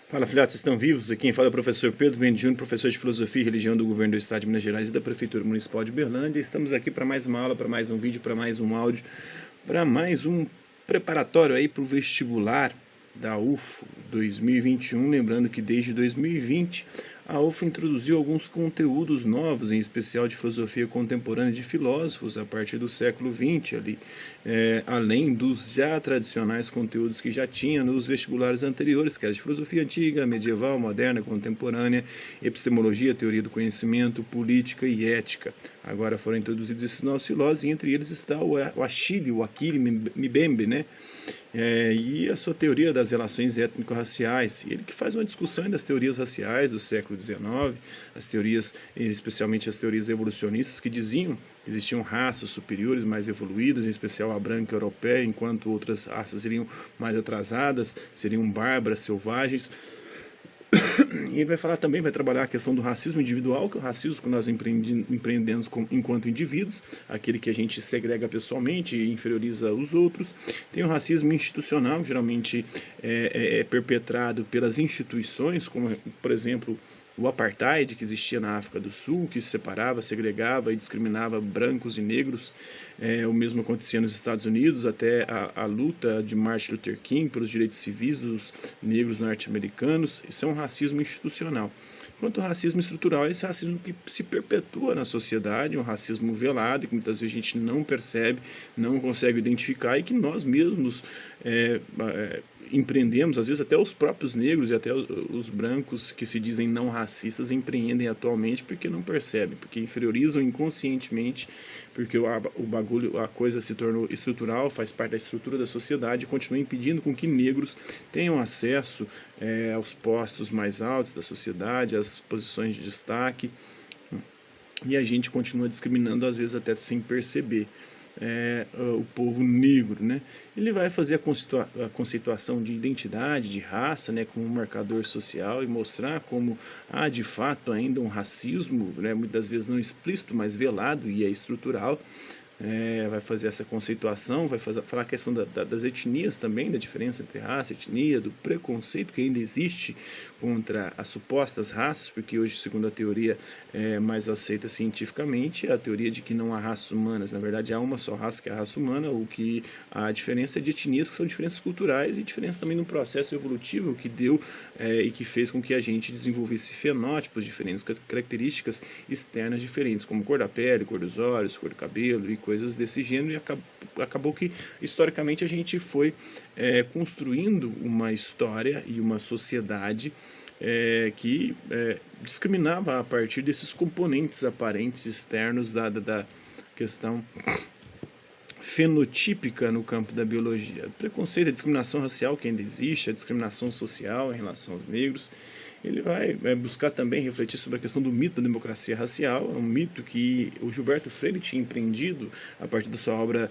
Fala, filhotes, estão vivos? Aqui quem fala é o professor Pedro Mendes Júnior, professor de Filosofia e Religião do Governo do Estado de Minas Gerais e da Prefeitura Municipal de Uberlândia. Estamos aqui para mais uma aula, para mais um vídeo, para mais um áudio, para mais um preparatório aí para o vestibular da UFO 2021. Lembrando que desde 2020 a UFO introduziu alguns conteúdos novos, em especial de filosofia contemporânea de filósofos a partir do século XX, além dos já tradicionais conteúdos que já tinha nos vestibulares anteriores, que era de filosofia antiga, medieval, moderna, contemporânea, epistemologia, teoria do conhecimento, política e ética. Agora foram introduzidos esses novos filósofos, e entre eles está o Achille Mbembe, né? E a sua teoria das relações étnico-raciais, ele que faz uma discussão das teorias raciais do século XIX, as teorias, especialmente as teorias evolucionistas, que diziam que existiam raças superiores, mais evoluídas, em especial a branca europeia, enquanto outras raças seriam mais atrasadas, seriam bárbaras, selvagens. E vai falar também, vai trabalhar a questão do racismo individual, que é o racismo que nós empreendemos enquanto indivíduos, aquele que a gente segrega pessoalmente e inferioriza os outros. Tem o racismo institucional, que geralmente é perpetrado pelas instituições, como, por exemplo, o apartheid que existia na África do Sul, que separava, segregava e discriminava brancos e negros. O mesmo acontecia nos Estados Unidos, até a luta de Martin Luther King pelos direitos civis dos negros norte-americanos. Isso é um racismo institucional. Quanto ao racismo estrutural, esse racismo que se perpetua na sociedade, um racismo velado, que muitas vezes a gente não percebe, não consegue identificar, e que nós mesmos empreendemos, às vezes até os próprios negros e até os brancos que se dizem não racistas empreendem atualmente porque não percebem, porque inferiorizam inconscientemente, porque o bagulho, a coisa se tornou estrutural, faz parte da estrutura da sociedade e continua impedindo com que negros tenham acesso aos postos mais altos da sociedade, às posições de destaque, e a gente continua discriminando, às vezes até sem perceber. O povo negro, né? Ele vai fazer a conceituação de identidade, de raça, né, como um marcador social, e mostrar como há de fato ainda um racismo, né, muitas vezes não explícito, mas velado e estrutural. Vai fazer essa conceituação, vai falar a questão das etnias também, da diferença entre raça e etnia, do preconceito que ainda existe contra as supostas raças, porque hoje, segundo a teoria mais aceita cientificamente, a teoria de que não há raças humanas. Na verdade, há uma só raça, que é a raça humana, ou que a diferença é de etnias, que são diferenças culturais, e diferença também no processo evolutivo que deu e que fez com que a gente desenvolvesse fenótipos diferentes, características externas diferentes, como cor da pele, cor dos olhos, cor do cabelo e coisas desse gênero. E acabou que historicamente a gente foi construindo uma história e uma sociedade que discriminava a partir desses componentes aparentes externos da questão fenotípica no campo da biologia. O preconceito, a discriminação racial que ainda existe, a discriminação social em relação aos negros. Ele vai buscar também refletir sobre a questão do mito da democracia racial, um mito que o Gilberto Freire tinha empreendido a partir da sua obra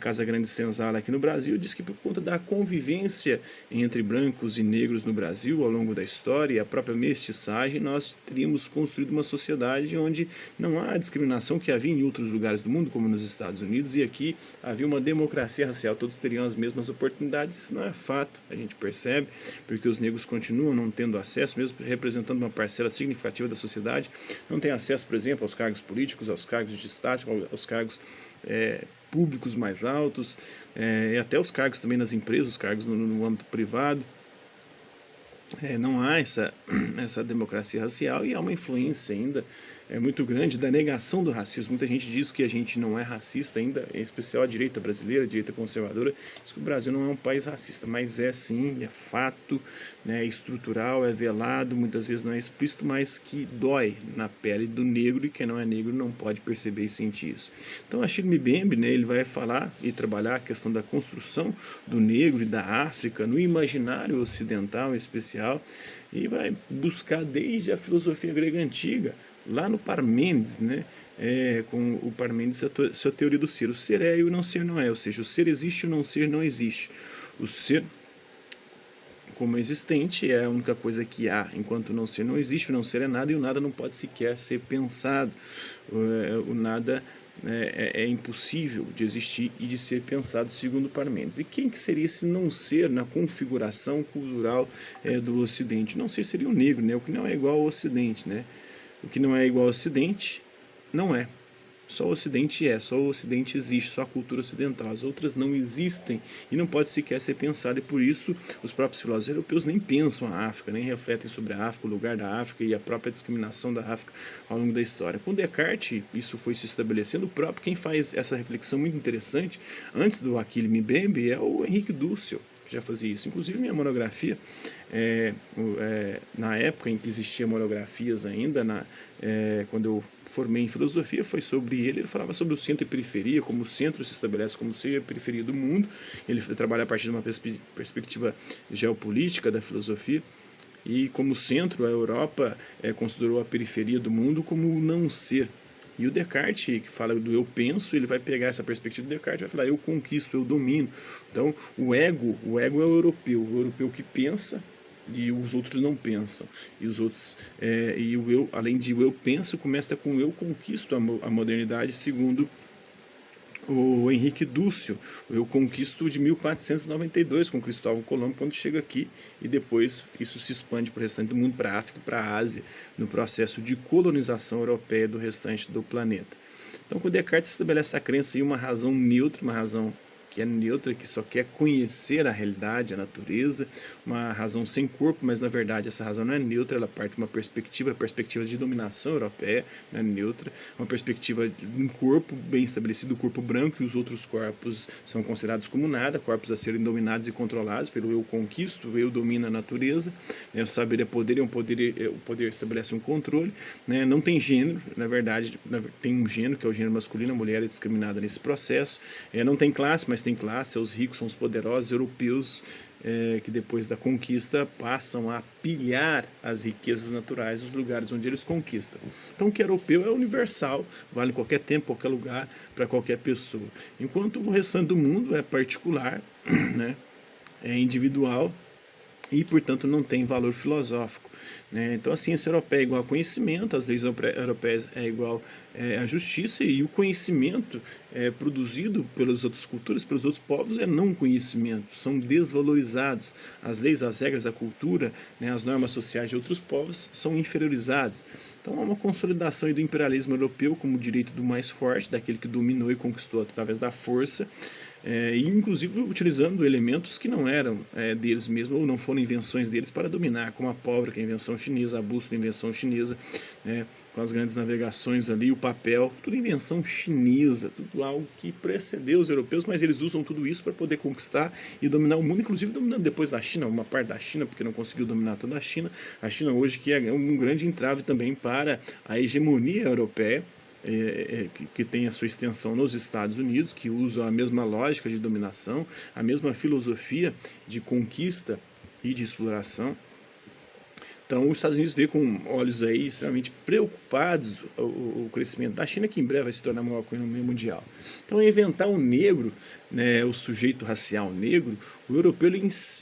Casa Grande Senzala aqui no Brasil. Diz que por conta da convivência entre brancos e negros no Brasil ao longo da história e a própria mestiçagem, nós teríamos construído uma sociedade onde não há discriminação que havia em outros lugares do mundo, como nos Estados Unidos, e aqui havia uma democracia racial, todos teriam as mesmas oportunidades. Isso não é fato, a gente percebe, porque os negros continuam não tendo acesso, mesmo representando uma parcela significativa da sociedade, não tem acesso, por exemplo, aos cargos políticos, aos cargos de destaque, aos cargos públicos mais altos, e até os cargos também nas empresas, os cargos no âmbito privado. Não há essa democracia racial, e há uma influência ainda muito grande da negação do racismo. Muita gente diz que a gente não é racista ainda, em especial a direita brasileira, a direita conservadora, diz que o Brasil não é um país racista, mas é sim, é fato, né, é estrutural, é velado, muitas vezes não é explícito, mas que dói na pele do negro, e quem não é negro não pode perceber e sentir isso. Então, Achille Mbembe, né, ele vai falar e trabalhar a questão da construção do negro e da África no imaginário ocidental em especial, e vai buscar desde a filosofia grega antiga, lá no Parmênides, né, com o Parmênides, a sua teoria do ser. O ser é e o não ser não é, ou seja, o ser existe e o não ser não existe. O ser como existente é a única coisa que há, enquanto o não ser não existe, o não ser é nada, e o nada não pode sequer ser pensado. O nada né, é impossível de existir e de ser pensado segundo Parmênides. E quem que seria esse não ser na configuração cultural do Ocidente? Não ser seria o negro, né? O que não é igual ao Ocidente, né? O que não é igual ao Ocidente não é. Só o Ocidente só o Ocidente existe, só a cultura ocidental. As outras não existem e não pode sequer ser pensada, e por isso os próprios filósofos europeus nem pensam a África, nem refletem sobre a África, o lugar da África e a própria discriminação da África ao longo da história. Com Descartes, isso foi se estabelecendo, o próprio quem faz essa reflexão muito interessante, antes do Achille Mbembe, é o Henrique Dussel, que já fazia isso. Inclusive minha monografia, na época em que existiam monografias ainda, quando eu formei em filosofia, foi sobre ele falava sobre o centro e periferia, como o centro se estabelece como ser a periferia do mundo. Ele trabalha a partir de uma perspectiva geopolítica da filosofia, e como centro, a Europa considerou a periferia do mundo como o não ser. E o Descartes, que fala do eu penso, ele vai pegar essa perspectiva do Descartes e vai falar eu conquisto, eu domino. Então, o ego é o europeu que pensa e os outros não pensam. E os outros, e o eu, além de o eu penso, começa com o eu conquisto a modernidade, segundo o Henrique Dussel, eu conquisto de 1492 com Cristóvão Colombo, quando chega aqui, e depois isso se expande para o restante do mundo, para a África e para a Ásia, no processo de colonização europeia do restante do planeta. Então, com Descartes se estabelece a crença em uma razão neutra, uma razão que é neutra, que só quer conhecer a realidade, a natureza, uma razão sem corpo, mas na verdade essa razão não é neutra, ela parte de uma perspectiva, a perspectiva de dominação europeia, não é neutra, uma perspectiva de um corpo bem estabelecido, o corpo branco, e os outros corpos são considerados como nada, corpos a serem dominados e controlados pelo eu conquisto, o eu domina a natureza, né, o saber é poder, o poder estabelece um controle, né, não tem gênero, na verdade tem um gênero, que é o gênero masculino, a mulher é discriminada nesse processo, não tem classe, mas tem classe, os ricos são os poderosos europeus, que depois da conquista passam a pilhar as riquezas naturais dos lugares onde eles conquistam. Então o que é europeu é universal, vale em qualquer tempo, qualquer lugar, para qualquer pessoa. Enquanto o restante do mundo é particular, né, é individual, e, portanto, não tem valor filosófico, né? Então, a ciência europeia é igual a conhecimento, as leis europeias é igual a justiça, e o conhecimento produzido pelas outras culturas, pelos outros povos, é não conhecimento, são desvalorizados. As leis, as regras, a cultura, né, as normas sociais de outros povos são inferiorizadas. Então, há uma consolidação do imperialismo europeu como o direito do mais forte, daquele que dominou e conquistou através da força, e inclusive utilizando elementos que não eram deles mesmos, ou não foram invenções deles para dominar, como a pólvora, que é a invenção chinesa, a bússola, a invenção chinesa, né, com as grandes navegações ali, o papel, tudo invenção chinesa, tudo algo que precedeu os europeus, mas eles usam tudo isso para poder conquistar e dominar o mundo, inclusive dominando depois a China, uma parte da China, porque não conseguiu dominar toda a China hoje que é um grande entrave também para a hegemonia europeia, que tem a sua extensão nos Estados Unidos, que usam a mesma lógica de dominação, a mesma filosofia de conquista e de exploração. Então, os Estados Unidos vê com olhos aí extremamente preocupados o crescimento da China, que em breve vai se tornar a maior economia mundial. Então, inventar o negro, né, o sujeito racial negro, o europeu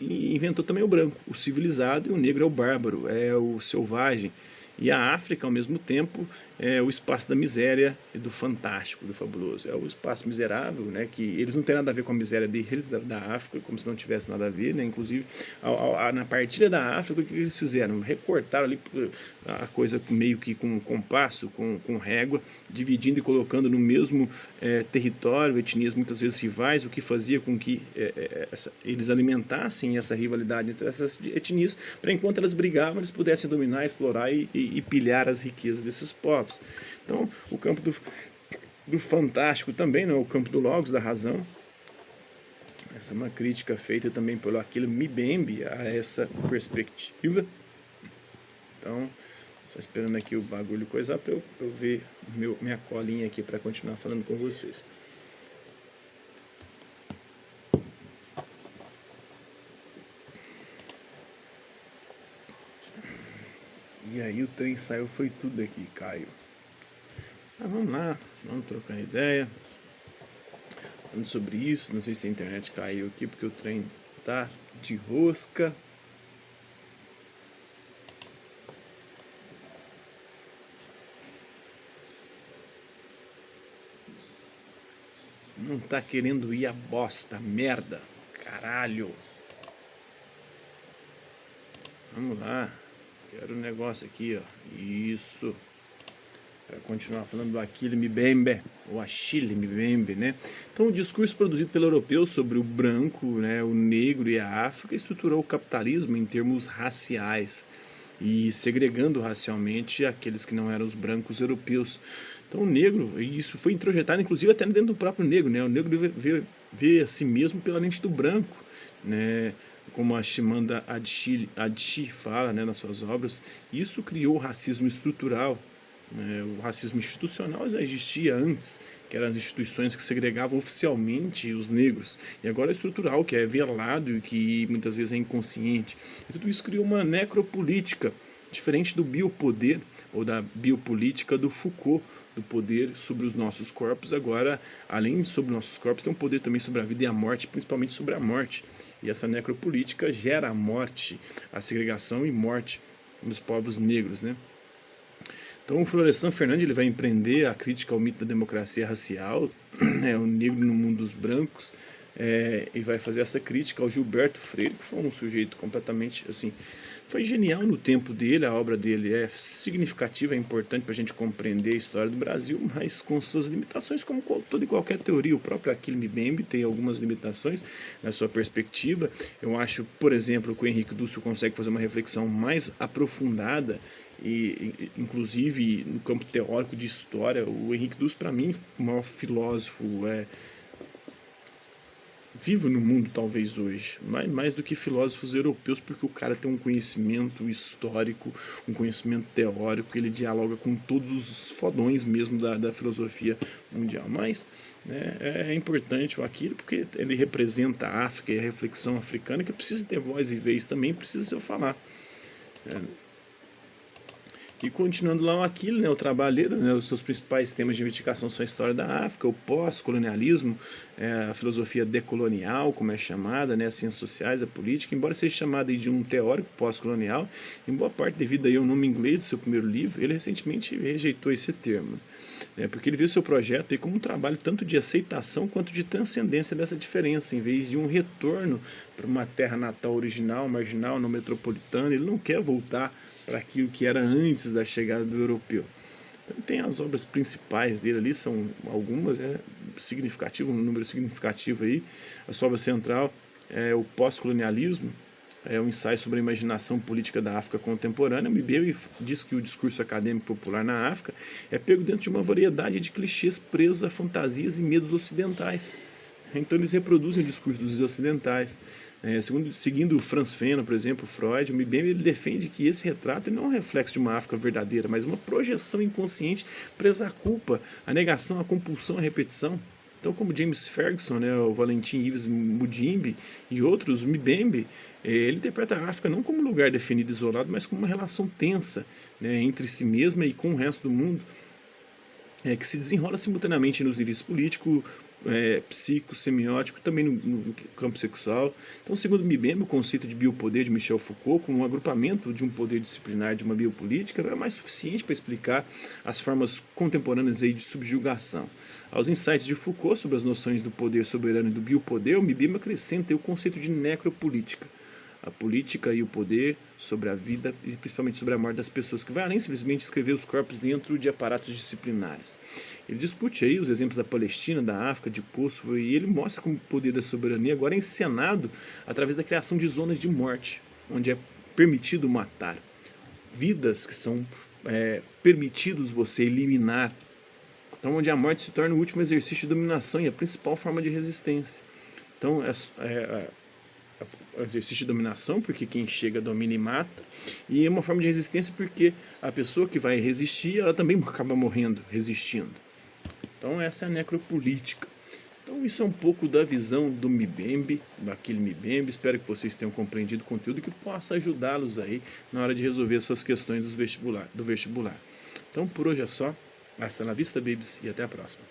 inventou também o branco, o civilizado, e o negro é o bárbaro, é o selvagem. E a África, ao mesmo tempo, é o espaço da miséria e do fantástico, do fabuloso. É o espaço miserável, né, que eles não têm nada a ver com a miséria deles, da África, como se não tivesse nada a ver, né? Inclusive, na partilha da África, o que eles fizeram? Recortaram ali a coisa meio que com compasso, com régua, dividindo e colocando no mesmo território, etnias muitas vezes rivais, o que fazia com que eles alimentassem essa rivalidade entre essas etnias, para enquanto elas brigavam, eles pudessem dominar, explorar e pilhar as riquezas desses povos. Então, o campo do fantástico também, não é o campo do logos, da razão. Essa é uma crítica feita também pelo Achille Mbembe a essa perspectiva. Então, só esperando aqui o bagulho coisar para eu ver minha colinha aqui para continuar falando com vocês. E aí o trem saiu, foi tudo aqui, Caio. Mas vamos lá, vamos trocando ideia. Falando sobre isso, não sei se a internet caiu aqui, porque o trem tá de rosca. não tá querendo ir a bosta, merda, caralho. Vamos lá, quero um negócio aqui, ó, isso, para continuar falando do Achille Mbembe, ou Achille Mbembe, né? Então, o discurso produzido pelo europeu sobre o branco, né, o negro e a África estruturou o capitalismo em termos raciais e segregando racialmente aqueles que não eram os brancos europeus. Então, o negro, e isso foi introjetado inclusive até dentro do próprio negro, né? O negro vê a si mesmo pela lente do branco, né? Como a Chimamanda Adichie fala, né, nas suas obras. Isso criou o racismo estrutural. O racismo institucional já existia antes, que eram as instituições que segregavam oficialmente os negros, e agora é estrutural, que é velado e que muitas vezes é inconsciente. E tudo isso criou uma necropolítica, diferente do biopoder, ou da biopolítica do Foucault, do poder sobre os nossos corpos. Agora, além sobre nossos corpos, tem um poder também sobre a vida e a morte, principalmente sobre a morte. E essa necropolítica gera a morte, a segregação e morte dos povos negros, né? Então, o Florestan Fernandes ele vai empreender a crítica ao mito da democracia racial, o negro no mundo dos brancos, e vai fazer essa crítica ao Gilberto Freire, que foi um sujeito completamente, assim, foi genial no tempo dele, a obra dele é significativa, é importante para a gente compreender a história do Brasil, mas com suas limitações, como toda e qualquer teoria. O próprio Achille Mbembe tem algumas limitações na sua perspectiva. Eu acho, por exemplo, que o Henrique Dussel consegue fazer uma reflexão mais aprofundada e inclusive no campo teórico de história. O Henrique Dussel, para mim, o maior filósofo vivo no mundo talvez hoje, mais do que filósofos europeus, porque o cara tem um conhecimento histórico, um conhecimento teórico, ele dialoga com todos os fodões mesmo da filosofia mundial. Mas, né, é importante o Achille porque ele representa a África e a reflexão africana, que precisa ter voz e vez também, precisa se eu falar. E continuando lá o Achille, né, o trabalheiro, né, os seus principais temas de investigação são a história da África, o pós-colonialismo, a filosofia decolonial, como é chamada, né, as ciências sociais, a política. Embora seja chamado de um teórico pós-colonial, em boa parte devido aí ao nome inglês do seu primeiro livro, ele recentemente rejeitou esse termo, né, porque ele viu seu projeto aí como um trabalho tanto de aceitação quanto de transcendência dessa diferença, em vez de um retorno para uma terra natal original, marginal, não metropolitana. Ele não quer voltar para aquilo que era antes da chegada do europeu. Então, tem as obras principais dele ali, são algumas, significativo, um número significativo aí. A sua obra central é o Pós-colonialismo, é um ensaio sobre a imaginação política da África contemporânea. Mbembe diz que o discurso acadêmico popular na África é pego dentro de uma variedade de clichês presos a fantasias e medos ocidentais. Então eles reproduzem o discurso dos ocidentais. Seguindo Franz Fanon, por exemplo, Freud, o Mbembe ele defende que esse retrato não é um reflexo de uma África verdadeira, mas uma projeção inconsciente presa à culpa, à negação, à compulsão, à repetição. Então, como James Ferguson, né, o Valentin Yves Mudimbe e outros, o Mbembe ele interpreta a África não como um lugar definido isolado, mas como uma relação tensa, né, entre si mesma e com o resto do mundo, que se desenrola simultaneamente nos níveis político, psico, semiótico, também no campo sexual. Então, segundo Mbembe, o conceito de biopoder de Michel Foucault, como um agrupamento de um poder disciplinar de uma biopolítica, não é mais suficiente para explicar as formas contemporâneas aí de subjugação. Aos insights de Foucault sobre as noções do poder soberano e do biopoder, o Mbembe acrescenta o conceito de necropolítica, a política e o poder sobre a vida e principalmente sobre a morte das pessoas, que vai além simplesmente escrever os corpos dentro de aparatos disciplinares. Ele discute aí os exemplos da Palestina, da África, de Kosovo, e ele mostra como o poder da soberania agora é encenado através da criação de zonas de morte, onde é permitido matar, vidas que são permitidos você eliminar. Então, onde a morte se torna o último exercício de dominação e a principal forma de resistência. Então, o exercício de dominação, porque quem chega domina e mata, e é uma forma de resistência porque a pessoa que vai resistir, ela também acaba morrendo, resistindo. Então essa é a necropolítica. Então isso é um pouco da visão do Mbembe, daquele Mbembe. Espero que vocês tenham compreendido o conteúdo e que possa ajudá-los aí na hora de resolver as suas questões do vestibular. Então por hoje é só. Hasta la vista, babies, e até a próxima.